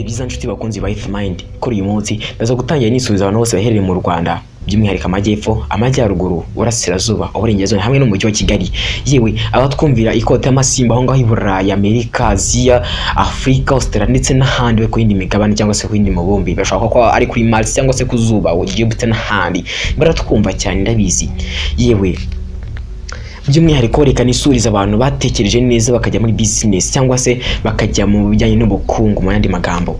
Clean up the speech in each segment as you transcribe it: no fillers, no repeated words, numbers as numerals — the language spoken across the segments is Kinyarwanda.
biza nshuti bakunzi ba Mind kuri uyu munsi ndaza gutangira nisubiza abantu bose baherereye mu Rwanda by'umwihariko amajyepfo amajyaruguru urasirazuba uburengerazuba hamwe no mu mujyi wa Kigali yewe abatwumvira ikota y'amasimba aho ngaho Iburayi Amerika Aziya Afrika Australia ndetse n'ahandi we ku yindi migabane cyangwa se ku yindi mubumbi bashaka ko ari kuri Mars cyangwa se ku zuba ugiye bute n'ahandi baratwumva cyane ndabizi yewe by'umwihariko reka nisuriza abantu batekereje neza bakajya muri business cyangwa se bakajya mu bijyanye n'ubukungu mu yandi magambo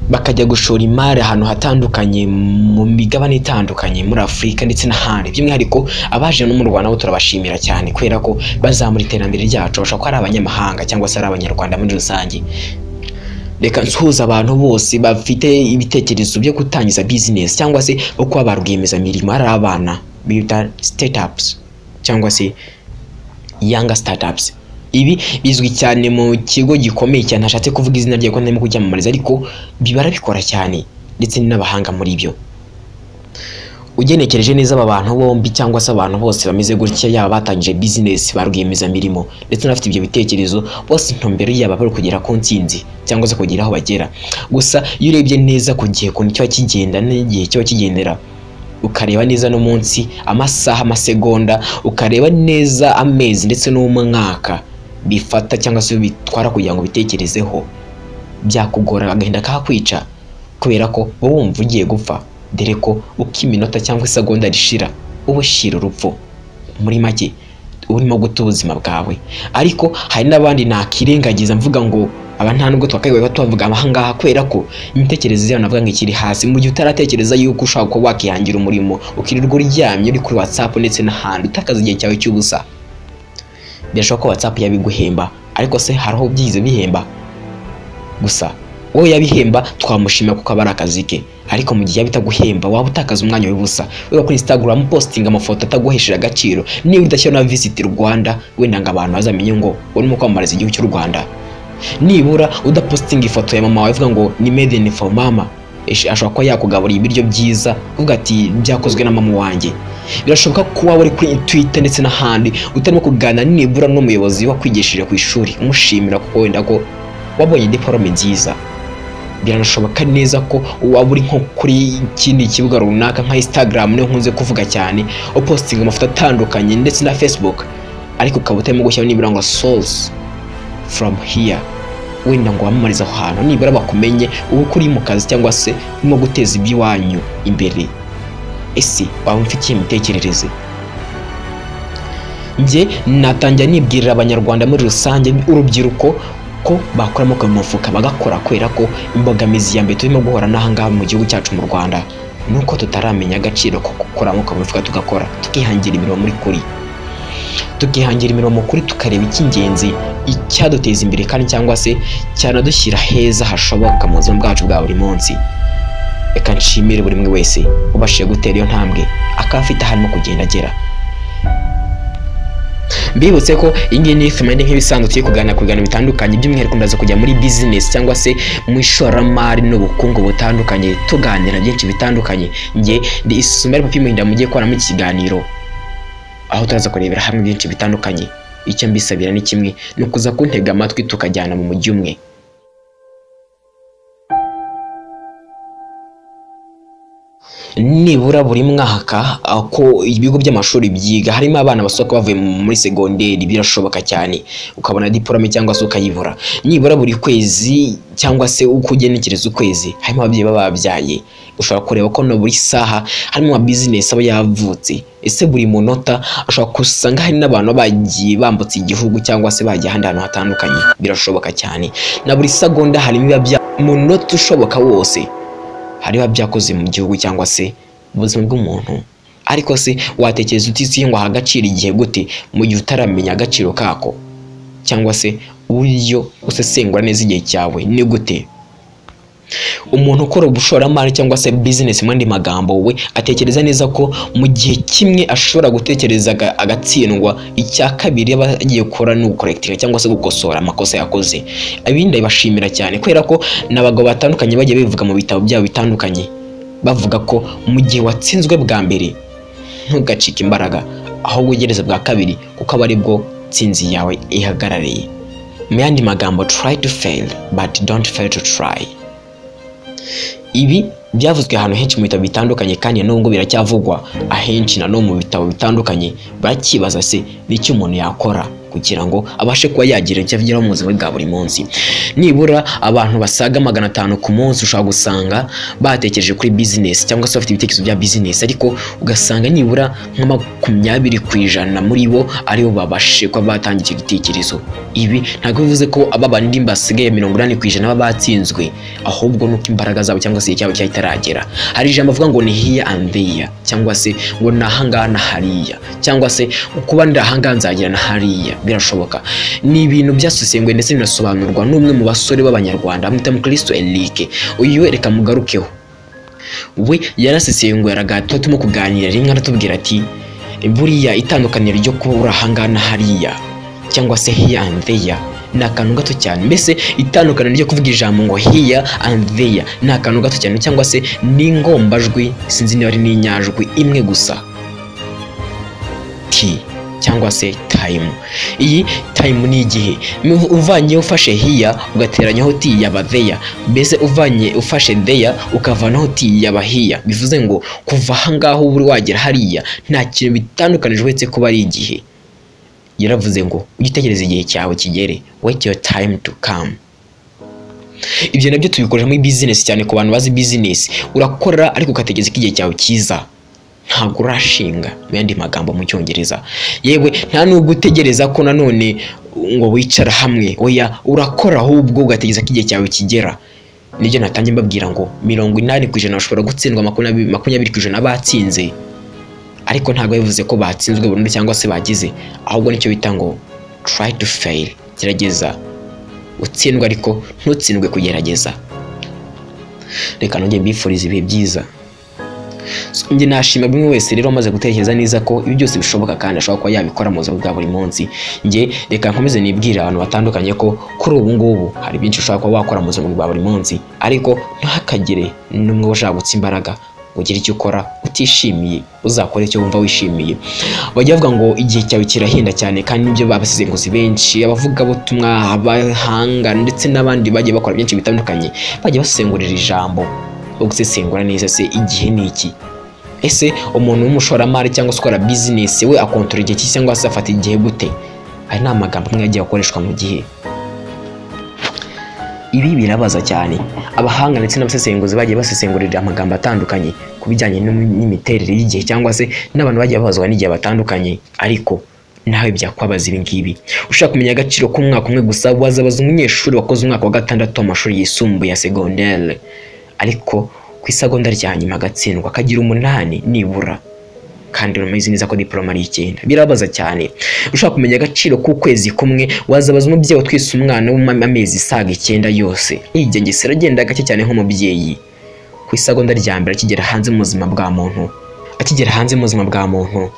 bakajya gushora imari ahantu hatandukanye mu migabane itandukanye muri Afrika ndetse n'ahandi by'umwihariko abaje no mu Rwanda bo turabashimira cyane kubera ko bazamura iterambere ryacu bashaka ko ari abanyamahanga cyangwa se ari abanyarwanda muri rusange. Reka nsuhuza abantu bose bafite ibitekerezo byo gutangiza business cyangwa se uko abarwiyemeza mirimo ari abana bita startups cyangwa se young startups. Ibi bizwi cyane mu kigo gikomeye cyane nashatse kuvuga izina rye ko ndimo kujyamamariza ariko bibara bikora cyane ndetse n'abahanga muri byo. Ugenekereje neza aba bantu bombi cyangwa se abantu bose bameze gutya yaba batangije business barwiyemeza mirimo ndetse n'afite ibyo bitekerezo bose intumbero yaba bari kugera ku ntsinzi cyangwa se kugera aho bagera. Gusa iyo urebye neza ku gihe ko nicyo kigenda n'igihe cyo kigendera ukareba neza no munsi amasaha amasegonda ukareba neza amezi ndetse n'umwaka bifata cyangwa se bitwara kugira ngo bitekerezeho byakugora agahenda kakwica kubera ko wumva ugiye gupfa dere ko ukiminota cyangwa isegonda rishira ubushira urupfu muri make urimo guta ubuzima bwawe. Ariko hari n'abandi nakirengagiza mvuga ngo aba nta nubwo twakayiwe batuvuga ahangaha kwera ko imitekerereze yawe navuga ngo ikiri hasi mu gihe utaratekereza yuko ushaka ko wakihangira umurimo ukirirwa uryamye uri kuri WhatsApp ndetse n'ahandi utakaza igihe cyawe cy'ubusa. Birashoboka ko WhatsApp yabiguhemba ariko se haraho byize bihemba gusa wowe yabihemba twamushima kuko abari akazi ke ariko mu gihe bitaguhemba waba utakaza umwanya w'ubusa. Wewe kuri Instagram posting amafoto ataguhesheje agaciro niba udashyira na visit Rwanda wenda ngo abantu bazamenye ngo urimo kwamamariza igihugu cy'u Rwanda. Nibura udaposting ifoto ya mama wawe uvuga ngo ni made in for mama ashobora ko yakugabura ibiryo byiza uvuga ati byakozwe na mama wanjye. Birashoboka ko waba uri kuri Twitter ndetse n'ahandi utarimo kuganira nibura n'umuyobozi wakwigishije ku ishuri umushimira kuko wenda ko wabonye diplome nziza. Biranashoboka neza ko waba uri nko kuri ikindi kibuga runaka nka Instagram niyo nkunze kuvuga cyane uposting amafoto atandukanye ndetse na Facebook ariko ukaba utarimo gushyiraho nibura ngo source from here wenda ngo wamamariza aho hantu nibura bakumenye ubu kuri mu kazi cyangwa se urimo guteza iby'iwanyu imbere. Ese waba mfitiye imitekerereze nge natangira nibwirira abanyarwanda muri rusange urubyiruko ko bakoramo ku mufuka bagakora kwera ko imbogamizi ya mbere turimo guhora n'ahangaha mu gihugu cyacu mu Rwanda nuko tutaramenya agaciro ko gukoramo ku mufuka tugakora tukihangira imirimo muri kuri tukihangira imirimo kuri tukareba icy'ingenzi icyaduteza imbere kandi cyangwa se cyanadushyira heza hashoboka mu buzima bwacu bwa buri munsi. Reka nshimire buri umwe wese ubashije gutera iyo ntambwe akafite harimo kugenda agera. Mbibutse ko iyi ni Mind nk'ibisanzwe tugiye kuganira bitandukanye by'umwihariko ndaza kujya muri business cyangwa se mu ishoramari n'ubukungu butandukanye tuganira byinshi bitandukanye. Nge ndi Isumari Papi Muhinda mugiye koramo ikiganiro aho turaza kurebera hamwe byinshi bitandukanye. Icyo mbisabira ni kimwe no kuza kuntega amatwi tukajyana mu mujyi umwe. Nibura buri mwaka ko ibigo by'amashuri byiga harimo abana basohoka bavuye muri segonderi birashoboka cyane ukabona diplome cyangwa se ukayibura. Nibura buri kwezi cyangwa se uko ugenekereza ukwezi harimo ababyeyi bababyaye ushobora kureba ko no buri saha harimo ama business aba yavutse. Ese buri munota ushobora kusanga hari n'abantu bagiye bambutse igihugu cyangwa se bagiye ahandi hantu hatandukanye birashoboka cyane. Na buri segonda harimo ibya munota ushoboka wose hariba byakoze mu gihugu cyangwa se ubuzima bw'umuntu. Ariko se watekereza utisi ngo ahagacira igihe gute mu gihe utaramenya agaciro kako cyangwa se uburyo usesengura neza igihe cyawe ni gute? Umuntu ukora ubushoramari cyangwa se business mu ndi magambo we atekereza neza ko mu gihe kimwe ashobora gutekereza agatsindwa icya kabiri abagiye gukora no correcting cyangwa se gukosora amakosa yakoze. Abindi bashimira cyane kwera ko nabagabo batandukanye bagiye bivuga mu bitabo byabo bitandukanye bavuga ko mu gihe watsinzwe bwa mbere ntugacike imbaraga aho wegereza bwa kabiri kuko aba ari bwo tsinzi yawe ihagarariye. mu yandi magambo try to fail but don't fail to try. Ibi byavuzwe ahantu henshi mu bitabo bitandukanye kandi n'ubwo biracyavugwa ahenshi na no mu bitabo bitandukanye. Barakibaza se n'icyo umuntu yakora kugira ngo abashe kuba yagira icyo avugiraho mu buzima bwa buri munsi. Nibura abantu basaga 500 ku munsi ushobora gusanga batekereje kuri business cyangwa se bafite ibitekerezo bya business, ariko ugasanga nibura nka 20% muri bo aribo babashe kuba batangira icyo gitekerezo. Ibi ntabwo bivuze ko aba bandi basigaye 80% baba batsinzwe, ahubwo nuko imbaraga zabo cyangwa se icyabo cyayitaragera. Hari ijambo avuga ngo ni here and there, cyangwa se ngo nahangana na hariya, cyangwa se kuba ndahangana nzagira na hariya. Birashoboka. Ni ibintu byasesengwe ndetse binasobanurwa n'umwe mu basore b'Abanyarwanda amwita Mukristo Eric. Uyu reka mugarukeho. We yarasesengwe aragato turimo kuganira rimwe aratubwira ati buriya itandukaniro ryo kuba hangana hariya cyangwa se here and there ni akantu gato cyane. Mbese itandukaniro ryo kuvuga ijambo ngo here and there ni akantu gato cyane, cyangwa se n'ingombajwi sinzi niba ari n'inyajwi imwe gusa, t cyangwa se time. Iyi time ni igihe uvanye ufashe here ugateranyaho t yaba there, mbese uvanye ufashe there ukavanaho t yaba here. Bivuze ngo kuva hangaho uri wagera hariya nta kintu bitandukanije wetse kuba ari igihe. Yaravuze ngo ugitegereza igihe cyawe kigere, wait your time to come. Ibyo nabyo tubikoresha muri business cyane ku bantu bazi business. Urakora ariko ukategereza igihe cyawe kiza, ntabwo urashinga mu yandi magambo mu Cyongereza. Yewe nta nubwo utegereza ko nanone ngo wicara hamwe, oya urakora ahubwo ugategereza igihe cyawe kigera. Nibyo natangiye mbabwira ngo 80% bashobora gutsindwa 20% batsinze, ariko ntabwo bivuze ko batsinzwe burundu cyangwa se bagize, ahubwo nicyo bita ngo try to fail. Gerageza utsindwa ariko ntutsindwe kugerageza. Reka nongeye mbifuriza ibihe byiza. Njye nashima bimwe wese rero amaze gutekereza neza ko ibi byose bishoboka kandi ashobora kuba yabikora mu buzima bwa buri munsi. Njye reka nkomeze nibwira abantu batandukanye ko kuri ubu ngubu hari byinshi ushobora kuba wakora mu buzima bwa buri munsi, ariko ntakagire n'umwe ushaka gutsa imbaraga ugira icyo ukora utishimiye, uzakora icyo wumva wishimiye. Bajya bavuga ngo igihe cyawe kirahinda cyane, kandi nibyo babasesenguzi benshi, abavuga butumwa, abahanga ndetse n'abandi bagiye bakora byinshi bitandukanye bagiye basesengurira ijambo gusesengura neza se igihe ni iki. Ese umuntu w'umushoramari cyangwa se ukora business we akontorora igihe cyangwa se afata igihe gute? Ari nta magambo amwe yagiye akoreshwa mu gihe. Ibi birabaza cyane. Abahanga ndetse n'abasesenguzi bagiye basesengurira amagambo atandukanye kubijyanye n'imiterere y'igihe cyangwa se n'abantu bagiye babazwa n'igihe batandukanye, ariko nawe byakwabaza ibi ngibi. Ushaka kumenya agaciro k'umwaka umwe gusa wazabaza umunyeshuri wakoze umwaka wa 6 w'amashuri yisumbuye ya secondaire, ariko ku isegonda rya nyuma agatsindwa akagira 8 nibura, kandi urumeze neza ko diploma ari 9. Birabaza cyane. Ushaka kumenya agaciro k'ukwezi kumwe wazabaza umubyeyi watwise umwana w'amezi isaga 9 yose. Yigengesera agenda gake cyane nk'umubyeyi. Ku isegonda rya mbere akigera hanze mu buzima bwa muntu,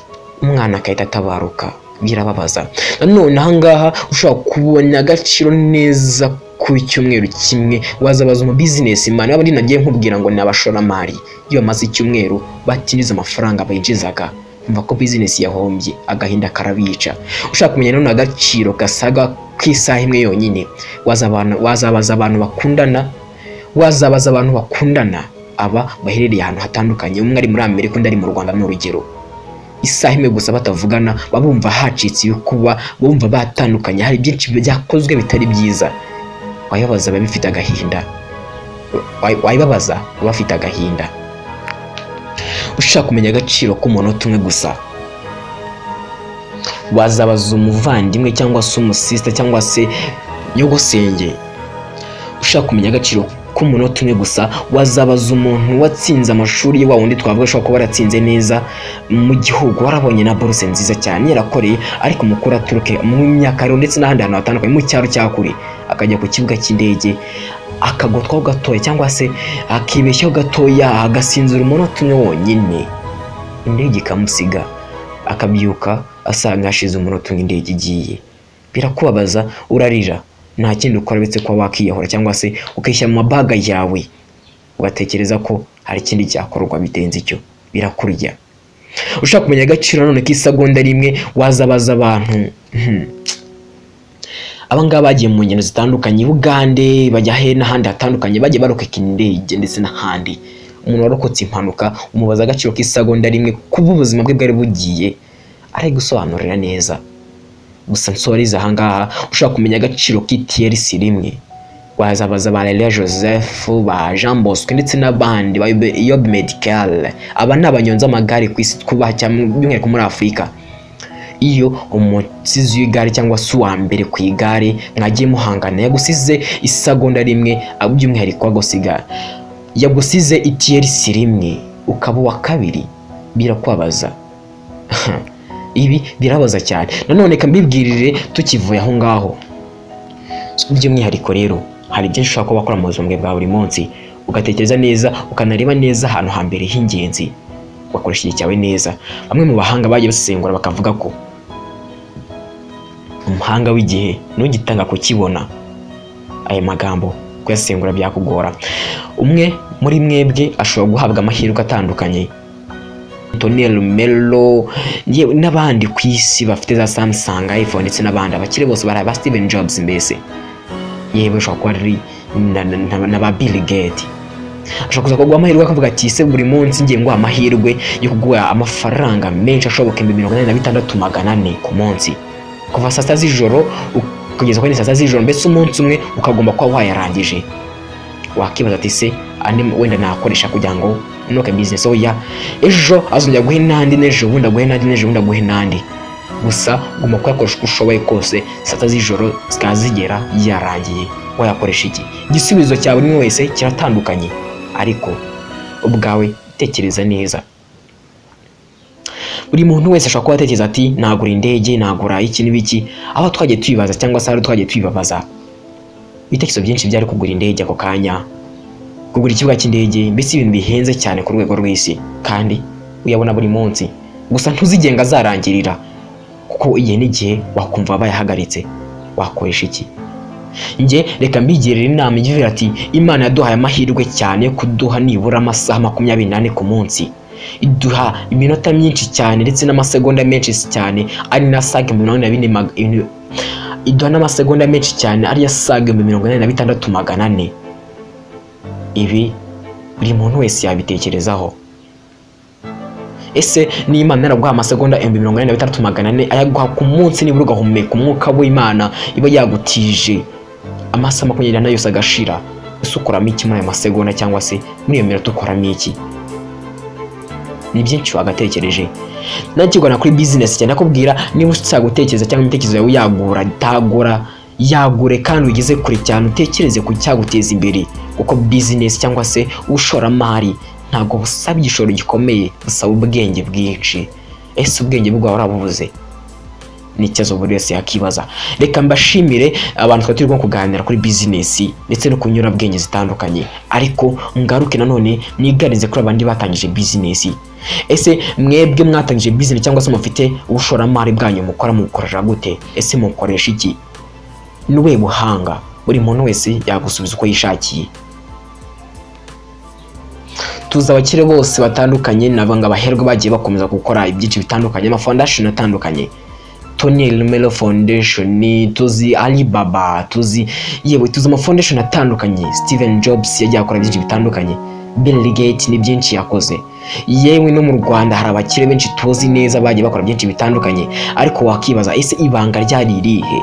umwana akahita atabaruka. Birababaza. Nanone ahangaha ushobora kubona agaciro neza ku cyumweru kimwe wazabaza mu business man abandi nagiye nkubwira ngo ni abashoramari. Iyo bamaze icyumweru batiniza amafaranga bayinjizaga, umva ko business yahombye, agahinda karabica. Ushaka kumenya none agaciro gasaga ku isaha imwe yonyine wazabaza abantu bakundana, aba baherereye ahantu hatandukanye. Umwe ari muri Amerika undi ari mu Rwanda n'urugero. Isaha imwe gusa batavugana babumva hacitse ibikuba, bumva batandukanye, hari byinshi byakozwe bitari byiza. Wayibabaza bafite agahinda. Ushaka kumenya agaciro k'umunota umwe gusa wazabaza umuvandimwe cyangwa se umusista cyangwa se nyogosenge. Ushaka kumenya agaciro k'umunota umwe gusa wazabaza umuntu watsinze amashuri wa wundi twavuga ashobora kuba yaratsinze neza mu gihugu, warabonye na bourse nziza cyane yarakoreye, ariko mukuru aturuke mu myaka rero ndetse n'ahandi hantu hatandukanye mu cyaro cyakure, akajya ku kibuga cy'indege akagotwaho gatoya cyangwa se akibeshyaho gatoya agasinzira umunota umwe wonyine, indege ikamusiga akabyuka asanga hashize umunota umwe indege igiye. Birakubabaza, urarira, nta kindi ukora uretse ko wakiyahura cyangwa se ukishyira mu mabaga yawe ugatekereza ko hari ikindi cyakorwa bitenze icyo. Birakurya. Ushaka kumenya agaciro none k'isegonda rimwe wazabaza abantu abangaba bagiye mu ngendo zitandukanye Bugande bajya he n'ahandi hatandukanye bagiye barokeka indege ndetse n'ahandi. Umuntu warokotse impanuka umubaza agaciro k'isegonda rimwe kuba ubuzima bwe bwari bugiye ari gusobanurira neza. Gusa nsoriza ahangaha ushaka kumenya agaciro k'TLC rimwe wazabaza ba Lelia Joseph, ba Jean Bosco ndetse n'abandi ba Yob Medical. Aba ni abanyonza amagare ku isi twubaha cyane by'umwihariko muri Afurika. Iyo umusizi w'igare cyangwa se uwa mbere ku igare mwagiye muhangana yagusize isegonda rimwe by'umwihariko wagusiga yagusize TLC rimwe ukaba wa kabiri birakwabaza. Ibi birabaza cyane. Nanone kambibwirire tukivuye aho ngaho by'umwihariko rero hari byinshi ushaka kuba wakora mu buzima bwawe bwa buri munsi ugatekereza neza ukanareba neza ahantu hambere h'ingenzi ugakoresha igihe cyawe neza. Bamwe mu bahanga bagiye basesengura bakavuga ko umuhanga w'igihe ntugitanga kukibona. Aya magambo kuyasengura byakugora. Umwe muri mwebwe ashobora guhabwa amahirwe atandukanye, Antonio Melo n'abandi ku isi bafite za Samsung, iPhone ndetse n'abandi abakire bose bari ba Steve Jobs mbese yewe ushobora kuba ari na ba Bill Gates. Ashobora kuza kuguha amahirwe akavuga ati se buri munsi ngiye nguha amahirwe yo kuguha amafaranga menshi ashoboka 86,400 ku munsi kuva saa 6 z'ijoro kugeza kuri saa 6 z'ijoro, mbese umunsi umwe ukagomba kuba wayarangije. Wakibaza ati se andi wenda nakoresha kugira ngo noke business oya ejo azongera guhe nandi nejo bundi guhe nandi nejo bundi guhe nandi. Gusa ugomba kuyakoresha uko ushoboye kose saa 6 z'ijoro zikazigera yarangiye. Wayakoresha iki? Igisubizo cya buri wese kiratandukanye, ariko ubwawe tekereza neza. Buri muntu wese ashobora kuba atekereza ati nagura indege, nagura iki n'ibiki. Aho twagiye twibaza cyangwa se aho twagiye twibabaza ibitekerezo byinshi byari kugura indege ako kanya, kugura ikibuga cy'indege, mbese ibintu bihenze cyane ku rwego rw'isi kandi uyabona buri munsi. Gusa ntuzigenga zarangirira kuko igihe n'igihe wakumva bayahagaritse. Wakoresha iki? Nge reka mbigirira inama igira ati Imana yaduhaye amahirwe cyane kuduha nibura amasaha 24 ku munsi, iduha iminota myinshi cyane ndetse n'amasegonda menshi cyane ari na saga 44 iduha n'amasegonda menshi cyane ari ya saga 46,400. Ibi buri muntu wese yabitekerezaho. Ese ni Imana yaraguha amasegonda 46,400 ayaguha ku munsi nibura ugahumeka umwuka w'Imana iba yagutije amasaha 24 yose agashira, usukuramo iki muri aya masegonda cyangwa se muri iyo minota ukoramo iki? Ni byinshi wagatekereje. Nakigwana kuri business cyane nakubwira niba ushaka gutekereza cyangwa imitekerezo yawe yagure kandi ugeze kure cyane utekereze ku cyaguteza imbere, kuko business cyangwa se ushoramari ntago busaba igishoro gikomeye, busaba ubwenge bwinshi. Ese ubwenge bwawe urabubuze? Ni cyazo buri wese yakibaza. Reka mbashimire abantu twatirwa kuganira kuri business ndetse no kunyura bwenge zitandukanye, ariko ngaruke nanone niganize kuri abandi batangije business. Ese mwebwe mwatangije business cyangwa se mufite ubushoramari bwanyu mukorera gute? Ese mukoresha iki? Nuwe buhanga? Buri muntu wese yagusubiza uko yishakiye. Tuza abakire bose batandukanye nabanga baherwa bagiye bakomeza gukora ibyinshi bitandukanye, ama foundation atandukanye. Tony Melo Foundation, tuzi Alibaba, tuzi ama foundation atandukanye. Steven Jobs yagiye akora byinshi bitandukanye. Bill Gates ni byinshi yakoze. Yewe no mu Rwanda hari abakire benshi tuzi neza bagiye bakora byinshi bitandukanye, ariko wakibaza ese ibanga ryari irihe?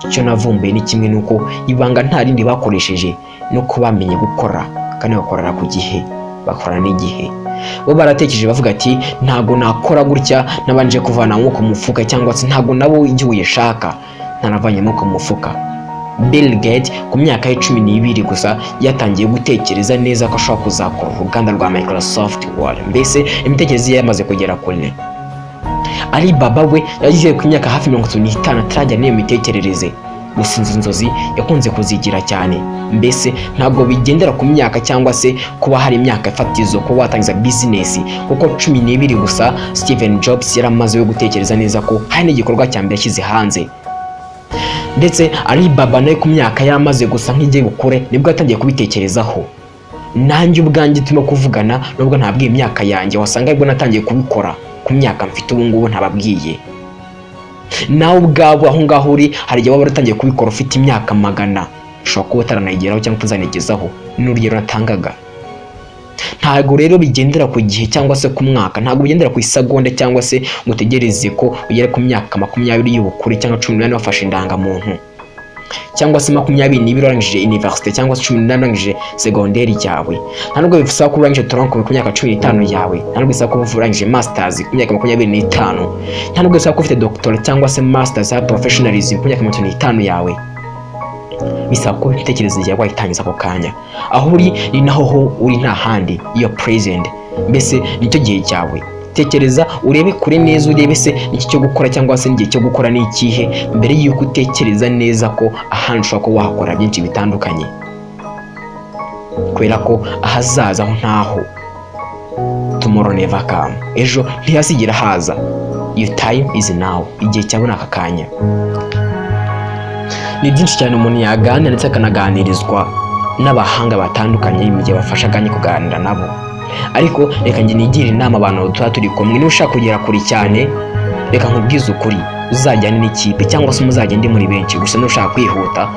Icyo navumbuye ni kimwe nuko ibanga nta rindi bakoresheje no kubamenye gukora kandi bakorera ku gihe, bakorana n'igihe. Bo baratekereje bavuga ati ntago nakora gutya nabanje kuvana mu mufuka cyangwa se ntago nabo igihe uyeshaka ntanavanye mu mufuka. Bill Gates ku myaka ya 12 gusa yatangiye gutekereza neza ko ashobora kuzakora uruganda rwa Microsoft Word, mbese imitekerereze yamaze kugera kure. Alibaba we yagiye ku myaka hafi 35 atarajya n'iyo mitekerereze. Gusa inzozi yakunze kuzigira cyane, mbese ntabwo bigendera ku myaka cyangwa se kuba hari imyaka ifatizo ko watangiza business, kuko 12 gusa Steven Jobs yaramaze yo gutekereza neza ko hari n'igikorwa cya mbere kize hanze. Ndetse Alibaba nayo ku myaka yamaze gusa nk'igiye gukure nibwo yatangiye kubitekerezaho. Nanjye ubwanjye turimo kuvugana nubwo ntabwiye imyaka yanjye, wasanga aribwo natangiye kubikora ku myaka mfite ubu ngubu ntababwiye. nawe ubwabo aho ngaho uri hari igihe waba waratangiye kubikora ufite imyaka 100 ushobora kuba utaranayigeraho cyangwa utazanigezaho n'urugero natangaga. Ntago rero bigendera ku gihe cyangwa se ku mwaka, ntago bigendera ku isagonda cyangwa se mutegereze ko ugere ku myaka 20 y'ubukure cyangwa 18 wafashe indangamuntu cyangwa se 22 urangije university cyangwa se 18 urangije secondaire yawe. Nta nubwo bifasaba ko urangije tronc ku myaka 15 yawe, nta nubwo bisaba ko urangije masters ku myaka 25, nta nubwo bisaba ko ufite doctorate cyangwa se masters ya professionalism ku myaka 25 yawe. Bisaba ko ibitekerezo byawe wayitangiza ako kanya aho uri ni naho ho uri, nta handi. Iyo present mbese nicyo gihe cyawe. Tekereza urebe kure neza, urebe se iki cyo gukora cyangwa se ngiye cyo gukora ni ikihe mbere yuko utekereza neza ko ahantu ushobora ko wahakora byinshi bitandukanye, kubera ko ahazaza aho ntaho. Tomorrow never come, ejo ntiyasigira haza. Your time is now, igihe cyawe ni aka kanya. Ni byinshi cyane umuntu yaganira ndetse akanaganirizwa n'abahanga batandukanye mu gihe bafashaganye kuganira nabo, ariko reka njye nigira inama abantu tuba turi kumwe. Niba ushaka kugera kuri cyane, reka nkubwize ukuri, uzajyane n'ikipe cyangwa se muzagende muri benshi. Gusa nushaka kwihuta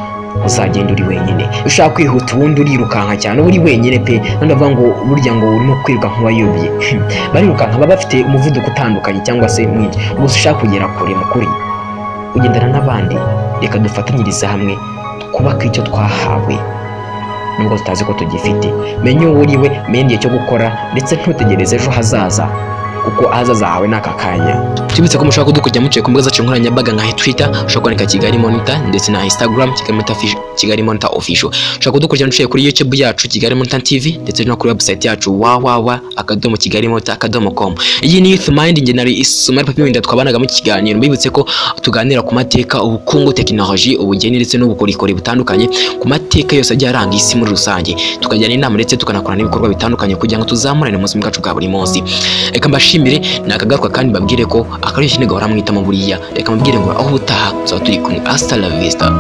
uzagenda uri wenyine. Ushaka kwihuta ubundi urirukanka cyane uri wenyine pe, ndavuga ngo burya ngo urimo kwiruka nk'uwayobye. Barirukanka baba bafite umuvuduko utandukanye cyangwa se mwinshi. Gusa ushaka kugera kure mu kuri ugendana n'abandi. Reka dufatanyirize hamwe kubaka icyo twahawe nubwo tutazi ko tugifite. Menye uwo uriwe, menye igihe cyo gukora, ndetse ntutegereze ejo hazaza kuko ahazaza hawe ni aka kanya. Tubitse ko mushaka kudukurikira muciye ku mbuga zacu nkoranyambaga nka Twitter, ushobora kwandika Kigali Monitor, ndetse na Instagram Kigali Monitor Official. Ushobora kudukurikira muciye kuri YouTube yacu Kigali Monitor TV, ndetse no kuri website yacu www.kigalimonitor.com. Iyi ni Youth Mind, nge nari Ismail Papi Winda, twabanaga mu kiganiro. Mbibutse ko tuganira ku mateka, ubukungu, technology, ubugeni ndetse n'ubukorikori butandukanye, ku mateka yose ajya aranga isi muri rusange. Tukajyana inama ndetse tukanakorana n'ibikorwa bitandukanye kugira ngo tuzamurane mu buzima bwacu bwa buri munsi. Reka mbashimire, nakagaruka kandi babwire ko akaryoshye nigahora mwita mu buriya. Reka mbabwire ngo aho utaha tuzaba turi kumwe. Hasta la vista.